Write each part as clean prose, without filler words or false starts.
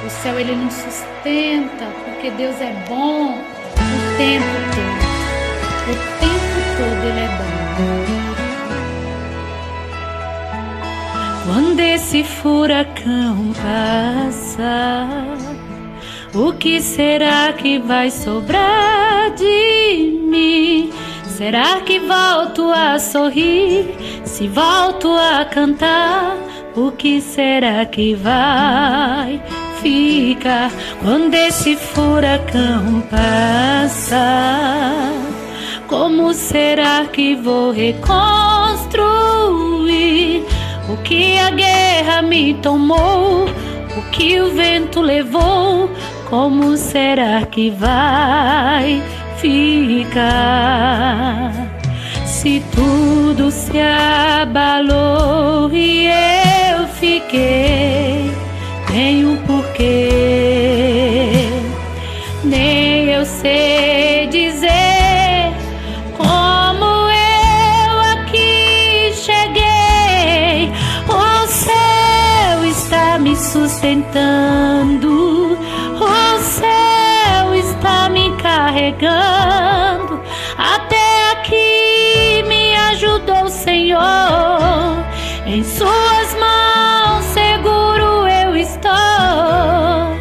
O céu ele nos sustenta, porque Deus é bom o tempo todo. O tempo todo ele é bom. Quando esse furacão passar, o que será que vai sobrar de mim? Será que volto a sorrir? Se volto a cantar, o que será que vai ficar? Quando esse furacão passar, como será que vou reconstruir o que a guerra me tomou, o que o vento levou? Como será que vai ficar? Se tudo se abalou e eu fiquei, tem um porquê, nem eu sei dizer como eu aqui cheguei. O céu está me sustentando, o céu está me carregando, até aqui me ajudou o Senhor. Em suas mãos seguro eu estou. A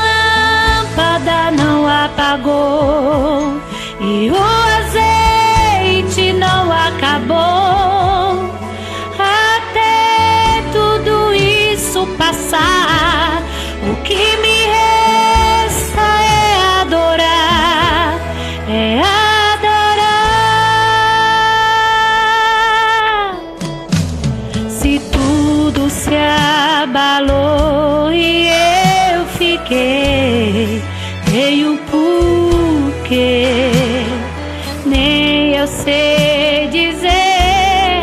lâmpada não apagou e o azeite não acabou, até tudo isso passar. O que me resta é adorar, é adorar. Se tudo se abalou e eu fiquei, tem um porquê, nem eu sei dizer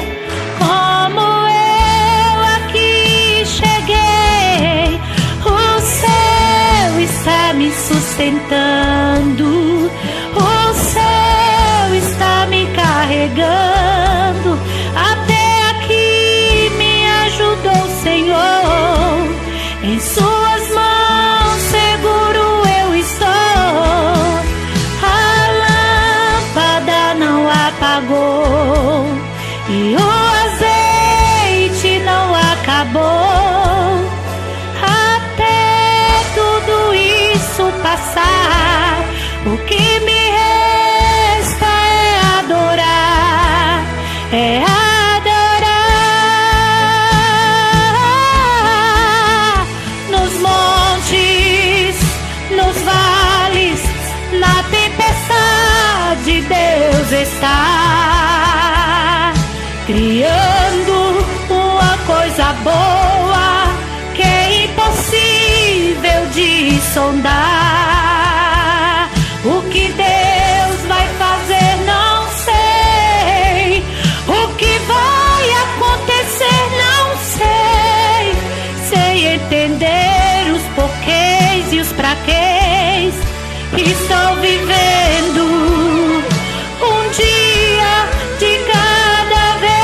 como eu aqui cheguei. O céu está me sustentando, o céu está me carregando, até aqui me ajudou o Senhor. Em suas mãos seguro eu estou. A lâmpada não apagou e o azeite não acabou, até tudo isso passar. O que me resta é adorar, é adorar. Nos montes, nos vales, na tempestade, Deus está criando uma coisa boa que é impossível de sondar. O que Deus vai fazer não sei, o que vai acontecer não sei. Sei entender os porquês e os praquês. Estou vivendo um dia de cada vez.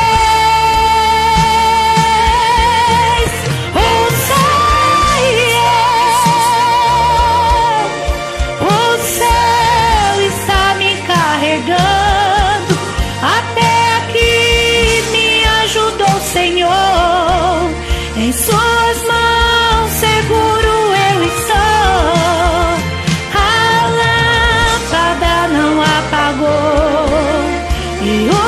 O céu está me carregando, até aqui me ajudou o Senhor. Em suas mãos seguro eu estou. A lâmpada não apagou e o